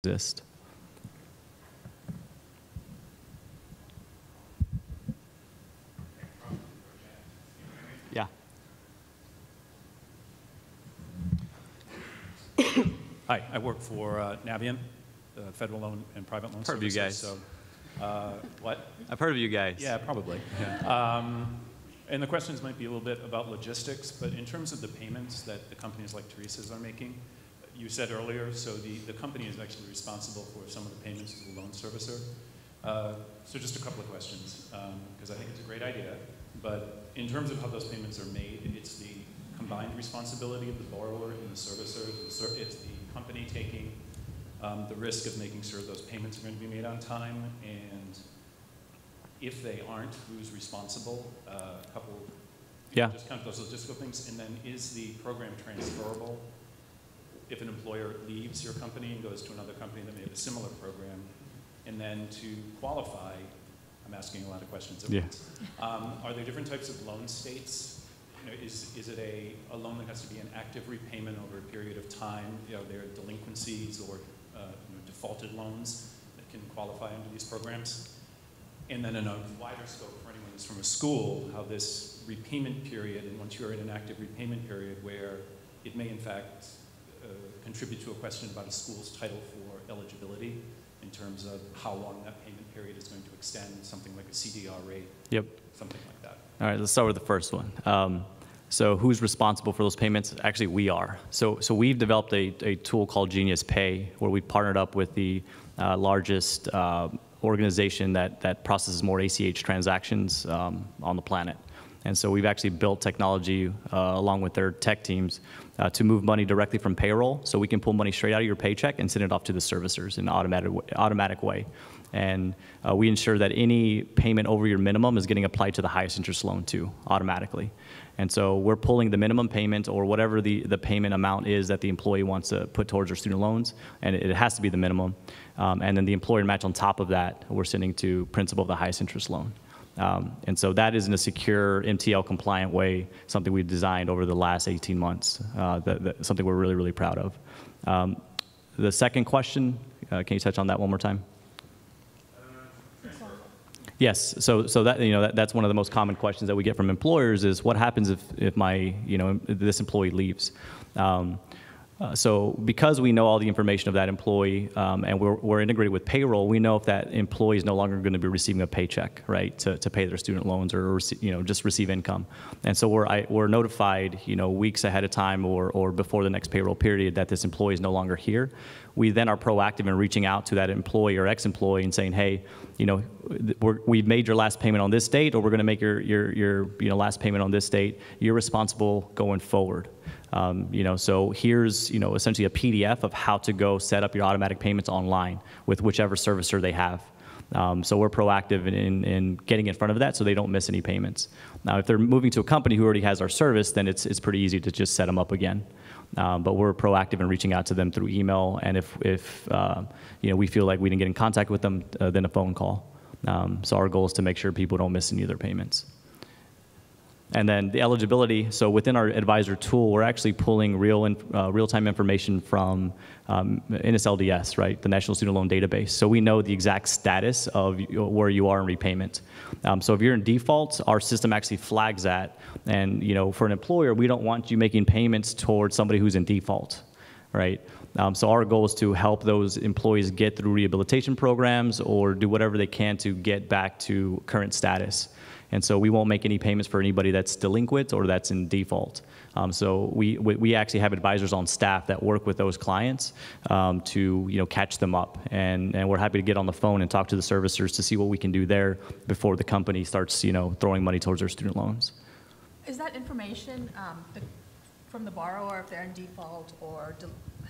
exist. Yeah. Hi, I work for Navient, the federal loan and private loan services. Heard of you guys. So, what? I've heard of you guys. Yeah, probably. Yeah. And the questions might be a little bit about logistics, but in terms of the payments that the companies like Teresa's are making, you said earlier, so the company is actually responsible for some of the payments to the loan servicer. So just a couple of questions, because I think it's a great idea, but in terms of how those payments are made, it's the combined responsibility of the borrower and the servicer. It's the company taking the risk of making sure those payments are going to be made on time, and if they aren't, who's responsible? A couple, just kind of those logistical things. And then is the program transferable if an employer leaves your company and goes to another company that may have a similar program? And then to qualify, I'm asking a lot of questions at once. Are there different types of loan states? You know, is it a loan that has to be an active repayment over a period of time? You know, there are delinquencies or defaulted loans that can qualify under these programs? And then in a wider scope for anyone who's from a school, how this repayment period, and once you're in an active repayment period where it may in fact contribute to a question about a school's title for eligibility in terms of how long that payment period is going to extend, something like a CDR rate, something like that. All right, let's start with the first one. So who's responsible for those payments? Actually, we are. So we've developed a tool called Genius Pay, where we partnered up with the largest organization that processes more ACH transactions on the planet. And so we've actually built technology along with their tech teams to move money directly from payroll, so we can pull money straight out of your paycheck and send it off to the servicers in an automatic way. And we ensure that any payment over your minimum is getting applied to the highest interest loan too, automatically. And so we're pulling the minimum payment or whatever the payment amount is that the employee wants to put towards their student loans, and it has to be the minimum. And then the employer match on top of that, we're sending to principal of the highest interest loan. And so that is in a secure, MTL compliant way, something we've designed over the last 18 months, something we're really, really proud of. The second question, can you touch on that one more time? Yes, so that that's one of the most common questions that we get from employers is what happens if my this employee leaves. So because we know all the information of that employee and we're integrated with payroll, we know if that employee is no longer going to be receiving a paycheck, right, to pay their student loans or just receive income. And so we're notified weeks ahead of time or before the next payroll period that this employee is no longer here. We then are proactive in reaching out to that employee or ex-employee and saying, hey, we've made your last payment on this date, or we're going to make your last payment on this date. You're responsible going forward. So here's essentially a PDF of how to go set up your automatic payments online with whichever servicer they have. So we're proactive in getting in front of that so they don't miss any payments. Now, if they're moving to a company who already has our service, then it's pretty easy to just set them up again. But we're proactive in reaching out to them through email, and if we feel like we didn't get in contact with them, then a phone call. So our goal is to make sure people don't miss any of their payments. And then the eligibility, so within our advisor tool, we're actually pulling real-time information from NSLDS, right, the National Student Loan Database. So we know the exact status of where you are in repayment. So if you're in default, our system actually flags that. And for an employer, we don't want you making payments towards somebody who's in default, right? So our goal is to help those employees get through rehabilitation programs or do whatever they can to get back to current status. And so we won't make any payments for anybody that's delinquent or that's in default. So we actually have advisors on staff that work with those clients to catch them up. And we're happy to get on the phone and talk to the servicers to see what we can do there before the company starts throwing money towards their student loans. Is that information from the borrower if they're in default or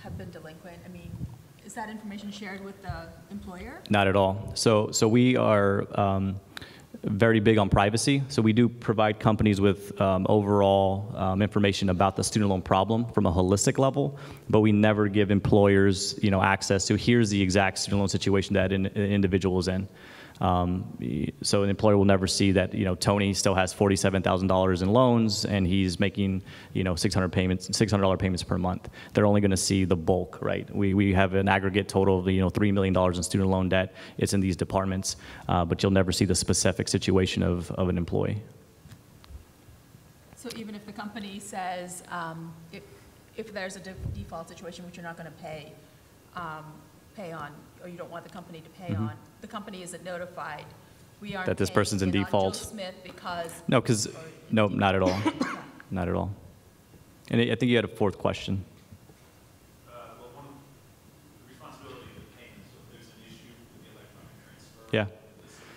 have been delinquent? I mean, is that information shared with the employer? Not at all. So we are very big on privacy. So we do provide companies with overall information about the student loan problem from a holistic level, but we never give employers access to here's the exact student loan situation that an individual is in. So an employer will never see that, Tony still has $47,000 in loans and he's making, $600 payments per month. They're only going to see the bulk, right? We have an aggregate total of, $3 million in student loan debt. It's in these departments, but you'll never see the specific situation of an employee. So even if the company says, if there's a default situation which you're not going to pay on, or you don't want the company to pay on, the company isn't notified, we aren't that this person's in paying default. Joe Smith because... No, not at all. Not at all. And I think you had a fourth question. Well, one of the responsibility of the payment, so if there's an issue with the electronic transfer, Yeah. the service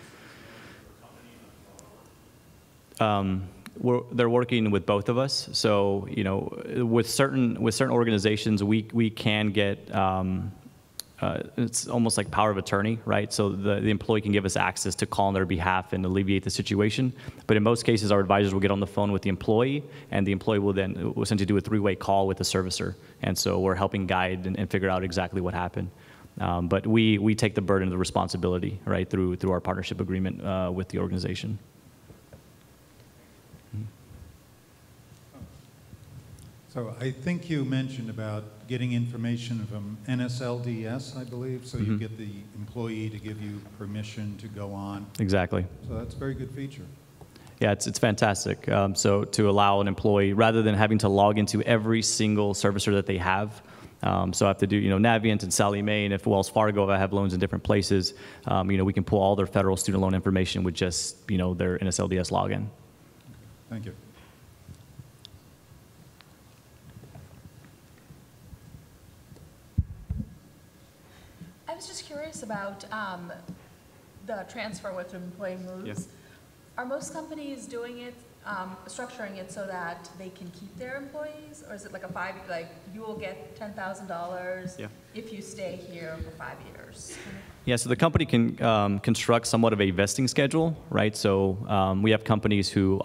for a company, They're working with both of us. So, with certain organizations, we can get, it's almost like power of attorney, right? So the employee can give us access to call on their behalf and alleviate the situation. But in most cases, our advisors will get on the phone with the employee, and the employee will then essentially do a three-way call with the servicer. And so we're helping guide and figure out exactly what happened. But we take the burden of the responsibility, right, through our partnership agreement with the organization. So I think you mentioned about getting information from NSLDS, I believe, so you get the employee to give you permission to go on. Exactly. So that's a very good feature. Yeah, it's fantastic. So to allow an employee, rather than having to log into every single servicer that they have, so I have to do, Navient and Sallie Mae, and if Wells Fargo, if I have loans in different places, we can pull all their federal student loan information with just, their NSLDS login. Thank you. I was just curious about the transfer with employee moves. Yes. Are most companies doing it, structuring it so that they can keep their employees? Or is it like you will get $10,000 if you stay here for 5 years? Yeah, so the company can construct somewhat of a vesting schedule, right? So we have companies who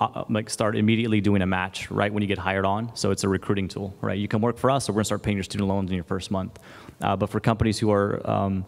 start immediately doing a match right when you get hired on. So it's a recruiting tool, right? You can work for us, or we're gonna start paying your student loans in your first month. But for companies who are,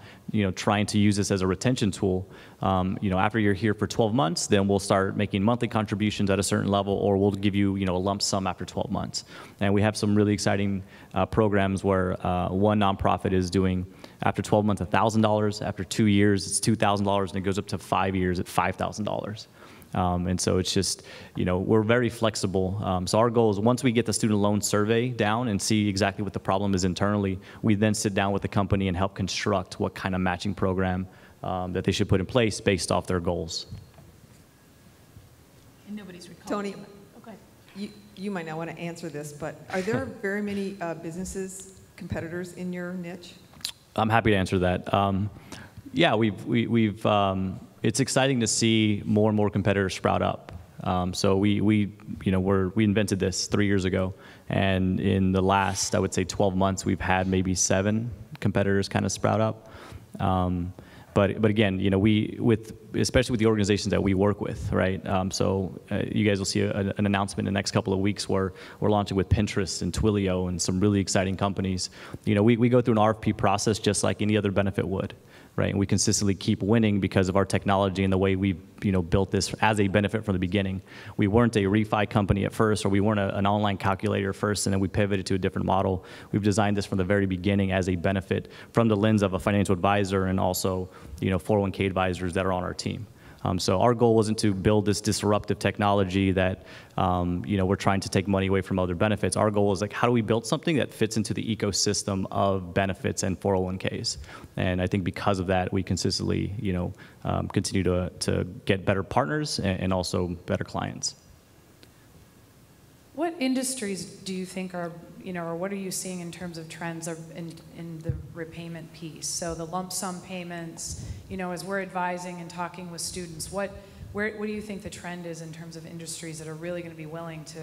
trying to use this as a retention tool, after you're here for 12 months, then we'll start making monthly contributions at a certain level, or we'll give you, a lump sum after 12 months. And we have some really exciting programs where one nonprofit is doing, after 12 months, $1,000. After 2 years, it's $2,000, and it goes up to 5 years at $5,000. And so it's just, we're very flexible. So our goal is once we get the student loan survey down and see exactly what the problem is internally, we then sit down with the company and help construct what kind of matching program that they should put in place based off their goals. And nobody's recalling. Tony, Okay. you might not want to answer this, but are there very many businesses, competitors in your niche? I'm happy to answer that. Yeah, we've it's exciting to see more and more competitors sprout up. So we invented this 3 years ago, and in the last, I would say, 12 months, we've had maybe 7 competitors kind of sprout up. But again, especially with the organizations that we work with, right? So you guys will see an announcement in the next couple of weeks where we're launching with Pinterest and Twilio and some really exciting companies. We go through an RFP process just like any other benefit would, right? And we consistently keep winning because of our technology and the way we've built this as a benefit from the beginning. We weren't a refi company at first, or we weren't an online calculator first, and then we pivoted to a different model. We've designed this from the very beginning as a benefit from the lens of a financial advisor and also 401k advisors that are on our team. So our goal wasn't to build this disruptive technology that we're trying to take money away from other benefits. Our goal is how do we build something that fits into the ecosystem of benefits and 401ks? And I think because of that, we consistently continue to get better partners and also better clients. What industries do you think are, or what are you seeing in terms of trends in the repayment piece? So the lump sum payments, as we're advising and talking with students, what do you think the trend is in terms of industries that are really going to be willing to,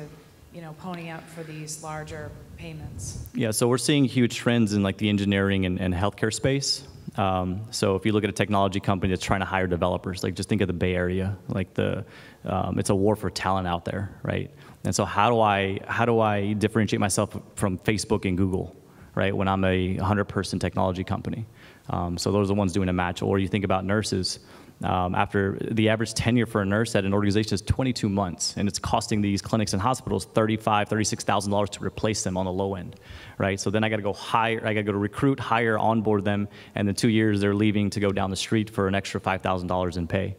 pony up for these larger payments? Yeah, so we're seeing huge trends in the engineering and healthcare space. So if you look at a technology company that's trying to hire developers, just think of the Bay Area, it's a war for talent out there, right? And so how do I differentiate myself from Facebook and Google, right? When I'm a 100-person technology company. So those are the ones doing a match. Or you think about nurses. After the average tenure for a nurse at an organization is 22 months, and it's costing these clinics and hospitals $35,000, $36,000 to replace them on the low end, right? So then I got to go hire, I got to go to recruit, hire, onboard them, and in 2 years they're leaving to go down the street for an extra $5,000 in pay.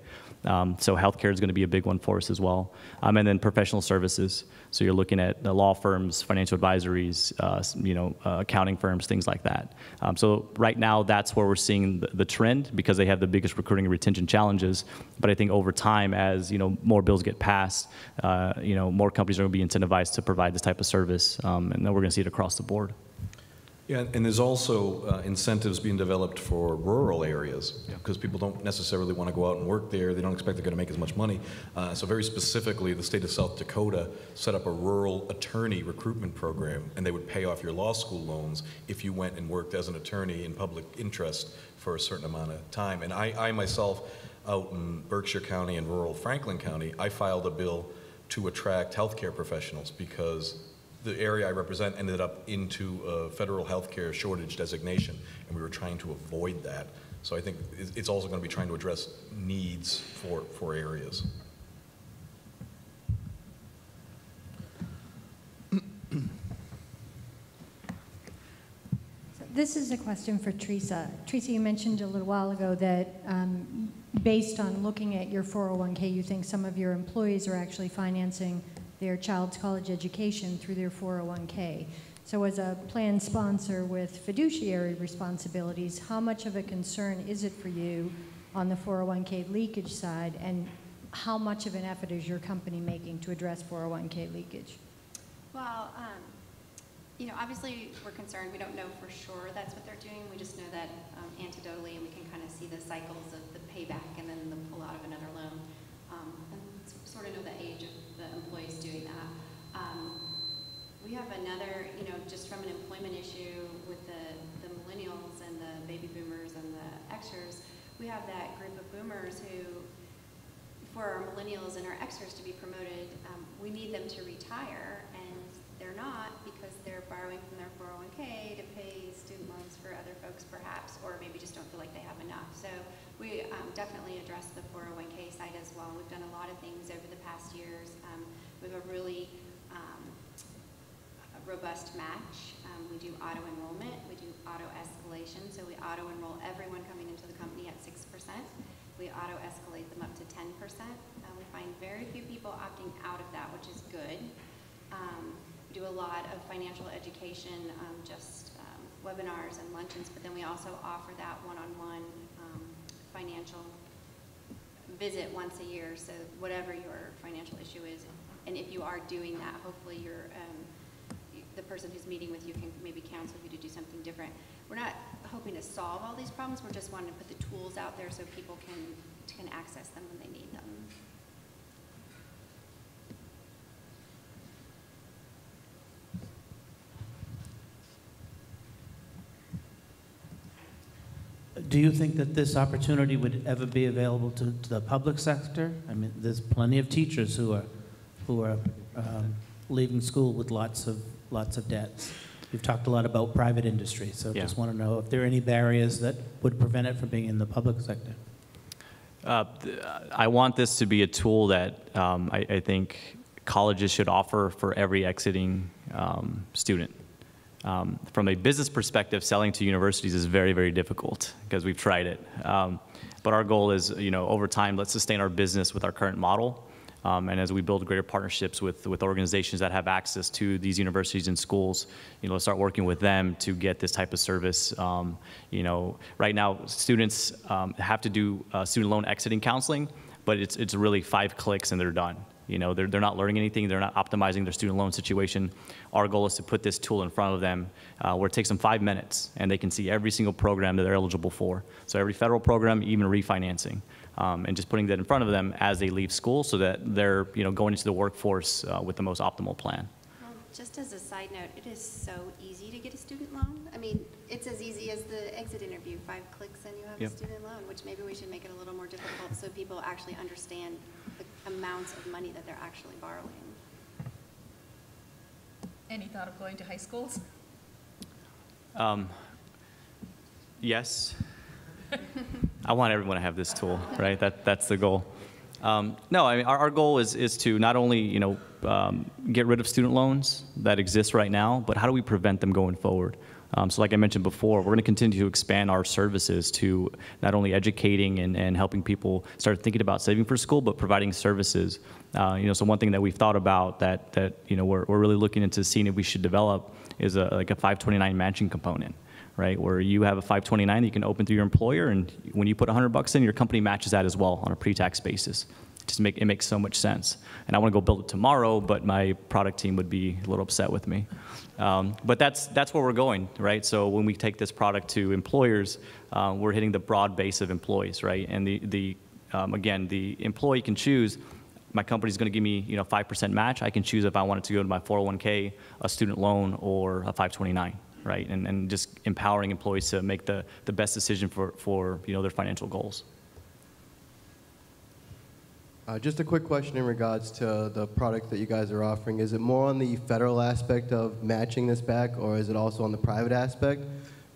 So healthcare is going to be a big one for us as well. And then professional services. So you're looking at the law firms, financial advisories, accounting firms, things like that. So right now, that's where we're seeing the trend because they have the biggest recruiting and retention challenges. But I think over time, as more bills get passed, more companies are going to be incentivized to provide this type of service, and then we're going to see it across the board. Yeah, and there's also incentives being developed for rural areas because people don't necessarily want to go out and work there. They don't expect they're going to make as much money. So very specifically, the state of South Dakota set up a rural attorney recruitment program, and they would pay off your law school loans if you went and worked as an attorney in public interest for a certain amount of time. And I myself, out in Berkshire County and rural Franklin County, I filed a bill to attract healthcare professionals because the area I represent ended up into a federal healthcare shortage designation, and we were trying to avoid that. So I think it's also going to be trying to address needs for areas. This is a question for Teresa. Teresa, you mentioned a little while ago that based on looking at your 401k, you think some of your employees are actually financing their child's college education through their 401k. So as a plan sponsor with fiduciary responsibilities, how much of a concern is it for you on the 401k leakage side, and how much of an effort is your company making to address 401k leakage? Well, obviously we're concerned. We don't know for sure that's what they're doing. We just know that anecdotally, and we can kind of see the cycles of the payback and then the pull out of another loan, and sort of know the age of the employees doing that. We have another, just from an employment issue with the millennials and the baby boomers and the Xers, we have that group of boomers who, for our millennials and our Xers to be promoted, we need them to retire, and they're not because they're borrowing from their 401k to pay student loans for other folks perhaps, or maybe just don't feel like they have enough. So we definitely address the 401k side as well. We've done a lot of things over the past years. We have a really robust match. We do auto enrollment, we do auto escalation, so we auto enroll everyone coming into the company at 6%. We auto escalate them up to 10%. We find very few people opting out of that, which is good. We do a lot of financial education, webinars and luncheons, but then we also offer that one-on-one financial visit once a year, so whatever your financial issue is, and if you are doing that, hopefully you're the person who's meeting with you can maybe counsel you to do something different. We're not hoping to solve all these problems, we're just wanting to put the tools out there so people can access them when they need them. Do you think that this opportunity would ever be available to the public sector? I mean, there's plenty of teachers who are leaving school with lots of debts. You've talked a lot about private industry, so yeah. Just want to know if there are any barriers that would prevent it from being in the public sector. I want this to be a tool that I think colleges should offer for every exiting student. From a business perspective, selling to universities is very, very difficult because we've tried it. But our goal is, over time, let's sustain our business with our current model. And as we build greater partnerships with organizations that have access to these universities and schools, let's start working with them to get this type of service. Right now, students have to do student loan exiting counseling, but it's really 5 clicks and they're done. They're not learning anything. They're not optimizing their student loan situation. Our goal is to put this tool in front of them where it takes them 5 minutes and they can see every single program that they're eligible for. So every federal program, even refinancing, and just putting that in front of them as they leave school so that they're going into the workforce with the most optimal plan. Well, just as a side note, it is so easy to get a student loan. I mean, it's as easy as the exit interview, 5 clicks and you have Yep. a student loan, which maybe we should make it a little more difficult so people actually understand the amounts of money that they're actually borrowing. Any thought of going to high schools? Yes. I want everyone to have this tool, right? That's the goal. No, I mean, our goal is to not only, get rid of student loans that exist right now, but how do we prevent them going forward? So like I mentioned before, we're going to continue to expand our services to not only educating and helping people start thinking about saving for school, but providing services. So one thing that we've thought about that we're really looking into seeing if we should develop is like a 529 matching component, right? Where you have a 529 that you can open through your employer, and when you put $100 in, your company matches that as well on a pre-tax basis. It makes so much sense. And I want to go build it tomorrow, but my product team would be a little upset with me. But that's where we're going, right? So when we take this product to employers, we're hitting the broad base of employees, right? And again, the employee can choose. My company's going to give me 5% match. I can choose if I wanted to go to my 401k, a student loan, or a 529, right? And just empowering employees to make the best decision for their financial goals. Just a quick question in regards to the product that you guys are offering. Is it more on the federal aspect of matching this back, or is it also on the private aspect?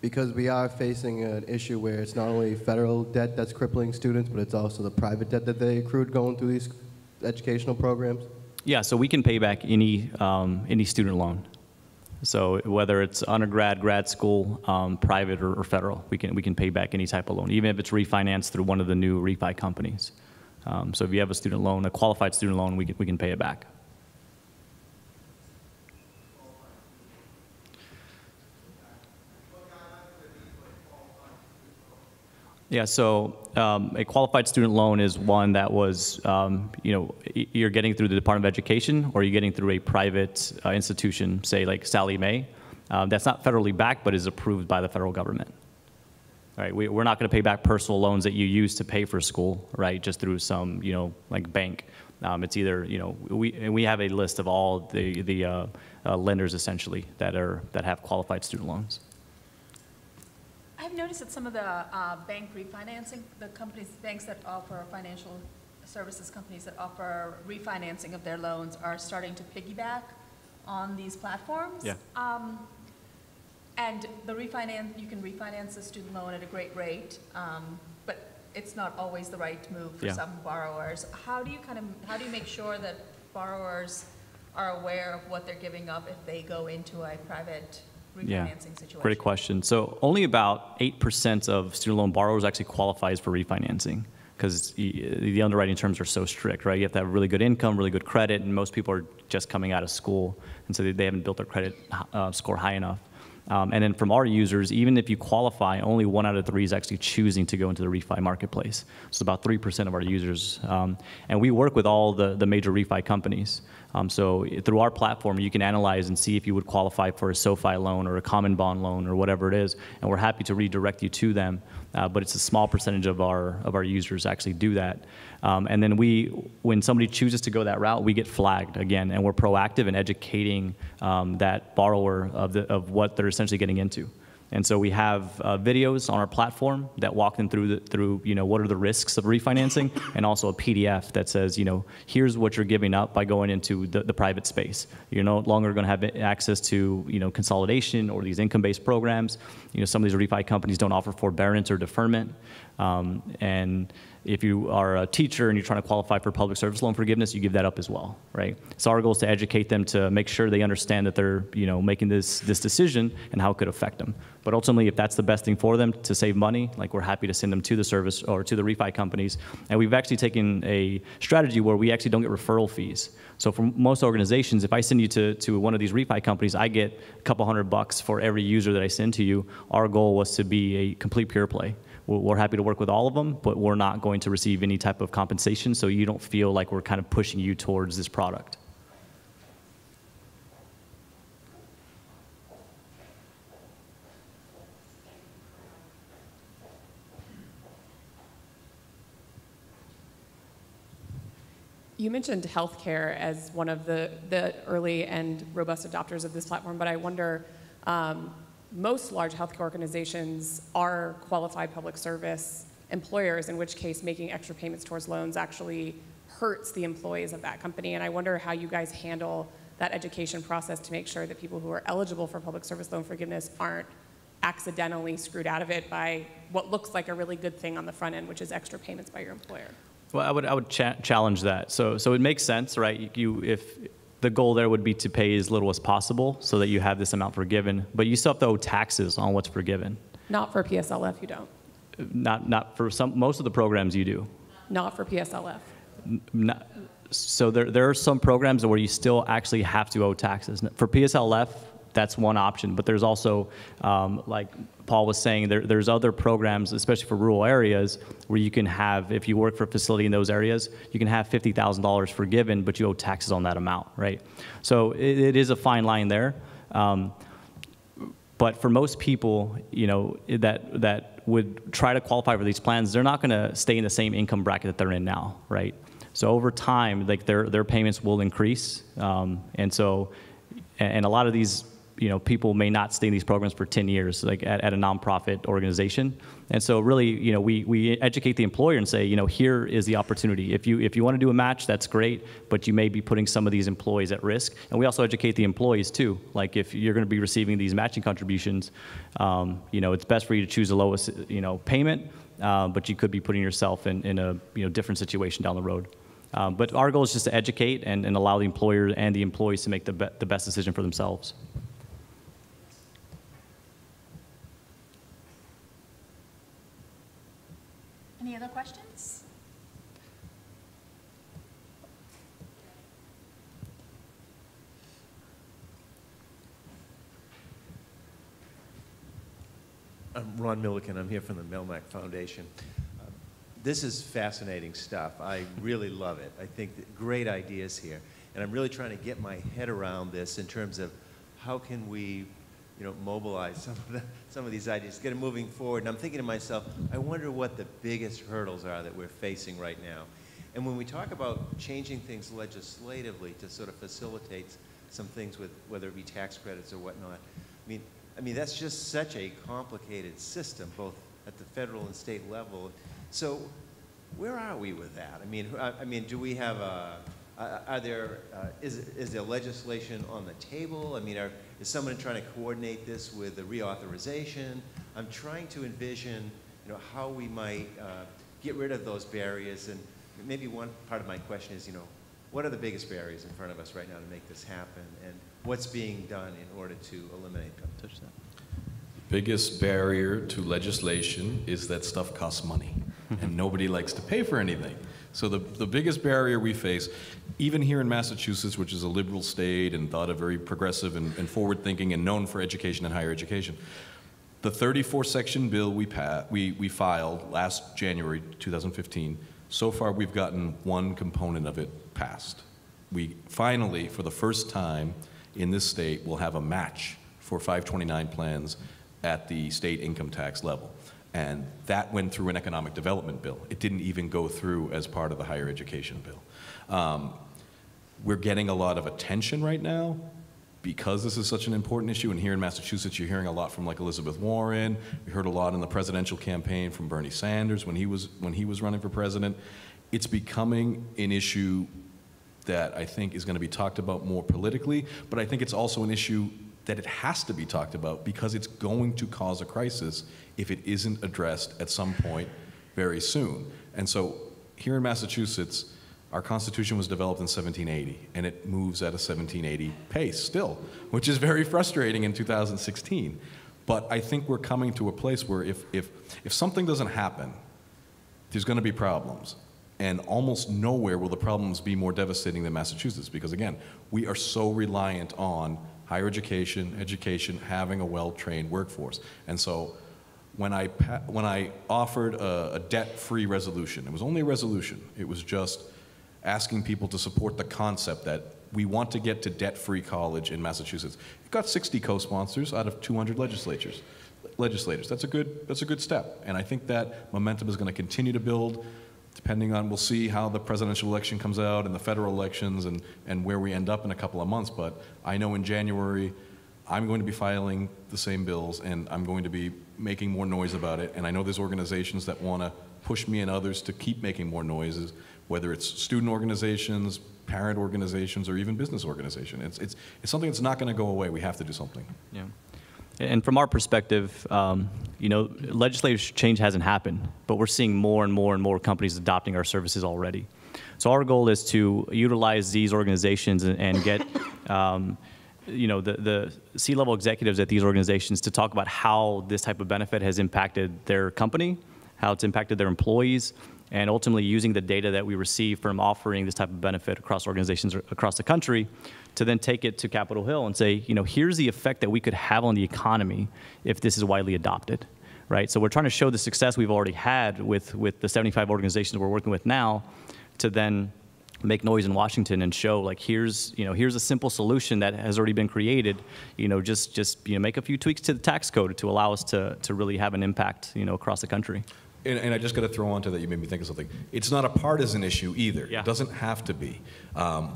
Because we are facing an issue where it's not only federal debt that's crippling students, but it's also the private debt that they accrued going through these educational programs. Yeah, so we can pay back any student loan. So whether it's undergrad, grad school, private, or federal, we can pay back any type of loan, even if it's refinanced through one of the new refi companies. So if you have a student loan, a qualified student loan, we can pay it back. Yeah, so a qualified student loan is one that was, you're getting through the Department of Education, or you're getting through a private institution, say like Sallie Mae. That's not federally backed, but is approved by the federal government. Right, we're not going to pay back personal loans that you use to pay for school, right? Just through some, like bank. It's either, we have a list of all the lenders essentially that have qualified student loans. I've noticed that some of the bank refinancing, banks that offer financial services companies that offer refinancing of their loans are starting to piggyback on these platforms. Yeah. And you can refinance a student loan at a great rate, but it's not always the right move for some borrowers. How do you make sure that borrowers are aware of what they're giving up if they go into a private refinancing situation? Great question. So only about 8% of student loan borrowers actually qualifies for refinancing, because the underwriting terms are so strict, right? You have to have really good income, really good credit, and most people are just coming out of school, and so they haven't built their credit score high enough. And then from our users, even if you qualify, only 1 out of 3 is actually choosing to go into the refi marketplace. So about 3% of our users. And we work with all the major refi companies. So through our platform, you can analyze and see if you would qualify for a SoFi loan or a common bond loan or whatever it is. And we're happy to redirect you to them. But it's a small percentage of our users actually do that. And then when somebody chooses to go that route, we get flagged again, and we're proactive in educating that borrower of what they're essentially getting into. And so we have videos on our platform that walk them through what are the risks of refinancing, and also a PDF that says, here's what you're giving up by going into the private space. You're no longer going to have access to consolidation or these income-based programs. Some of these refi companies don't offer forbearance or deferment, and if you are a teacher and you're trying to qualify for public service loan forgiveness, you give that up as well, right? So our goal is to educate them to make sure they understand that they're, making this decision and how it could affect them. But ultimately, if that's the best thing for them to save money, like, we're happy to send them to the service or to the refi companies. And we've actually taken a strategy where we actually don't get referral fees. So for most organizations, if I send you to one of these refi companies, I get a couple $100 for every user that I send to you. Our goal was to be a complete pure play. We're happy to work with all of them, but we're not going to receive any type of compensation, so you don't feel like we're kind of pushing you towards this product. You mentioned healthcare as one of the early and robust adopters of this platform, but I wonder, most large healthcare organizations are qualified public service employers, in which case making extra payments towards loans actually hurts the employees of that company. And I wonder how you guys handle that education process to make sure that people who are eligible for public service loan forgiveness aren't accidentally screwed out of it by what looks like a really good thing on the front end, which is extra payments by your employer? Well, I would challenge that. So it makes sense, right? If the goal there would be to pay as little as possible so that you have this amount forgiven, but you still have to owe taxes on what's forgiven. Not for PSLF, you don't. Not for most of the programs you do. Not for PSLF. So there are some programs where you still actually have to owe taxes. For PSLF, that's one option, but there's also, like Paul was saying, there's other programs, especially for rural areas, where you can have, if you work for a facility in those areas, you can have $50,000 forgiven, but you owe taxes on that amount, right? So it is a fine line there. But for most people, you know, that would try to qualify for these plans, they're not going to stay in the same income bracket that they're in now, right? So over time, like their payments will increase, and a lot of these, you know, people may not stay in these programs for 10 years, like at a nonprofit organization. And so really, you know, we educate the employer and say, you know, here is the opportunity. If you want to do a match, that's great, but you may be putting some of these employees at risk. And we also educate the employees too. Like if you're going to be receiving these matching contributions, you know, it's best for you to choose the lowest, you know, payment, but you could be putting yourself in a, you know, different situation down the road. But our goal is just to educate and allow the employer and the employees to make the best decision for themselves. Any other questions? I'm Ron Milliken. I'm here from the Melmac Foundation. This is fascinating stuff. I really love it. I think that great ideas here. And I'm really trying to get my head around this in terms of how can we, you know, mobilize some of these ideas, get them moving forward. And I'm thinking to myself, I wonder what the biggest hurdles are that we're facing right now. And when we talk about changing things legislatively to sort of facilitate some things with whether it be tax credits or whatnot, I mean that's just such a complicated system, both at the federal and state level. So where are we with that? I mean, do we have is there legislation on the table? I mean, is someone trying to coordinate this with the reauthorization? I'm trying to envision, you know, how we might get rid of those barriers. And maybe one part of my question is, you know, what are the biggest barriers in front of us right now to make this happen? And what's being done in order to eliminate them? Touch that. Biggest barrier to legislation is that stuff costs money, and nobody likes to pay for anything. So the biggest barrier we face, even here in Massachusetts, which is a liberal state and thought of very progressive and forward-thinking and known for education and higher education, the 34-section bill we filed last January 2015, so far we've gotten one component of it passed. We finally, for the first time in this state, will have a match for 529 plans at the state income tax level. And that went through an economic development bill. It didn't even go through as part of the higher education bill. We're getting a lot of attention right now because this is such an important issue. And here in Massachusetts, you're hearing a lot from like Elizabeth Warren. We heard a lot in the presidential campaign from Bernie Sanders when he was running for president. It's becoming an issue that I think is going to be talked about more politically, but I think it's also an issue that it has to be talked about because it's going to cause a crisis if it isn't addressed at some point very soon. And so here in Massachusetts, our Constitution was developed in 1780, and it moves at a 1780 pace still, which is very frustrating in 2016. But I think we're coming to a place where if something doesn't happen, there's going to be problems. And almost nowhere will the problems be more devastating than Massachusetts, because again, we are so reliant on higher education, having a well-trained workforce. And so when I offered a debt-free resolution, it was only a resolution. It was just asking people to support the concept that we want to get to debt-free college in Massachusetts. It got 60 co-sponsors out of 200 legislators. That's a good step. And I think that momentum is going to continue to build. Depending on, we'll see how the presidential election comes out and the federal elections and where we end up in a couple of months. But I know in January, I'm going to be filing the same bills and I'm going to be making more noise about it. And I know there's organizations that want to push me and others to keep making more noises, whether it's student organizations, parent organizations, or even business organizations. It's something that's not going to go away. We have to do something. Yeah. And from our perspective, you know, legislative change hasn't happened, but we're seeing more and more and more companies adopting our services already. So our goal is to utilize these organizations and get, you know, the C-level executives at these organizations to talk about how this type of benefit has impacted their company, how it's impacted their employees, and ultimately using the data that we receive from offering this type of benefit across organizations across the country to then take it to Capitol Hill and say, you know, here's the effect that we could have on the economy if this is widely adopted, right? So we're trying to show the success we've already had with the 75 organizations we're working with now to then make noise in Washington and show, like, here's a simple solution that has already been created. You know, just you know, make a few tweaks to the tax code to allow us to really have an impact, you know, across the country. And I just got to throw onto that, you made me think of something. It's not a partisan issue either. Yeah. It doesn't have to be.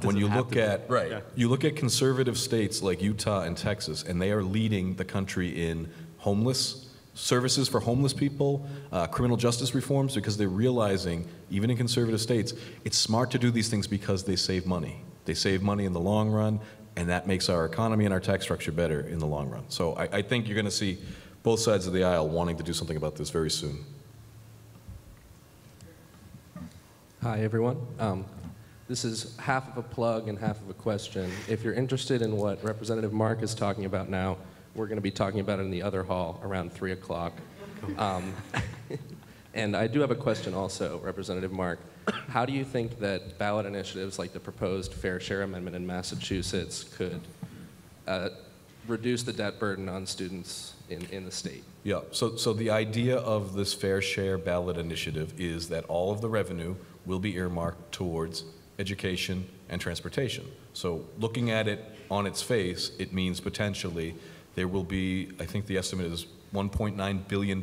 When you look at, you look at conservative states like Utah and Texas, and they are leading the country in homeless services for homeless people, criminal justice reforms, because they're realizing, even in conservative states, it's smart to do these things because they save money. They save money in the long run, and that makes our economy and our tax structure better in the long run. So I think you're going to see both sides of the aisle wanting to do something about this very soon. Hi, everyone. This is half of a plug and half of a question. If you're interested in what Representative Mark is talking about now, we're going to be talking about it in the other hall around 3 o'clock. And I do have a question also, Representative Mark. How do you think that ballot initiatives like the proposed Fair Share Amendment in Massachusetts could reduce the debt burden on students in the state? Yeah, so the idea of this Fair Share ballot initiative is that all of the revenue will be earmarked towards education and transportation. So looking at it on its face, it means potentially there will be, I think the estimate is $1.9 billion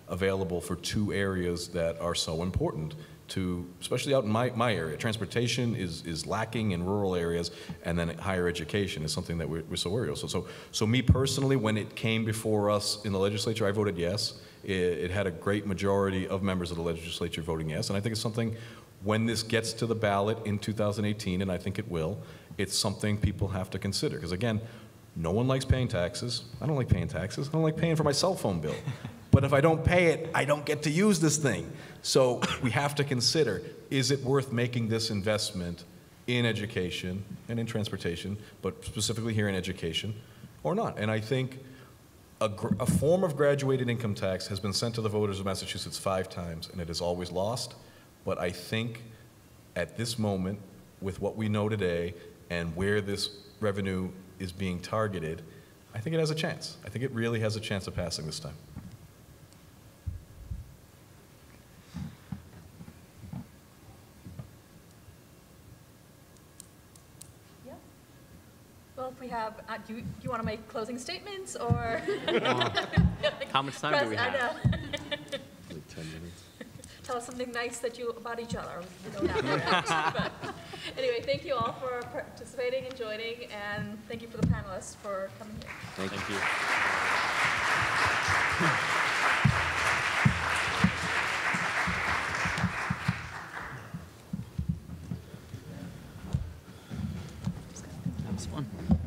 available for 2 areas that are so important to, especially out in my area. Transportation is lacking in rural areas, and then higher education is something that we're so worried about. So me personally, when it came before us in the legislature, I voted yes. It had a great majority of members of the legislature voting yes, and I think it's something, when this gets to the ballot in 2018, and I think it will, it's something people have to consider. Because again, no one likes paying taxes. I don't like paying taxes. I don't like paying for my cell phone bill. But if I don't pay it, I don't get to use this thing. So we have to consider, is it worth making this investment in education and in transportation, but specifically here in education, or not? And I think a form of graduated income tax has been sent to the voters of Massachusetts 5 times, and it is always lost. But I think at this moment, with what we know today and where this revenue is being targeted, I think it has a chance. I think it really has a chance of passing this time. Well, if we have, do you want to make closing statements, or? How much time do we have? I know. Like 10 minutes. Tell us something nice about each other. We don't have to, but anyway, thank you all for participating and joining, and thank you for the panelists for coming here. Thank you. That was fun.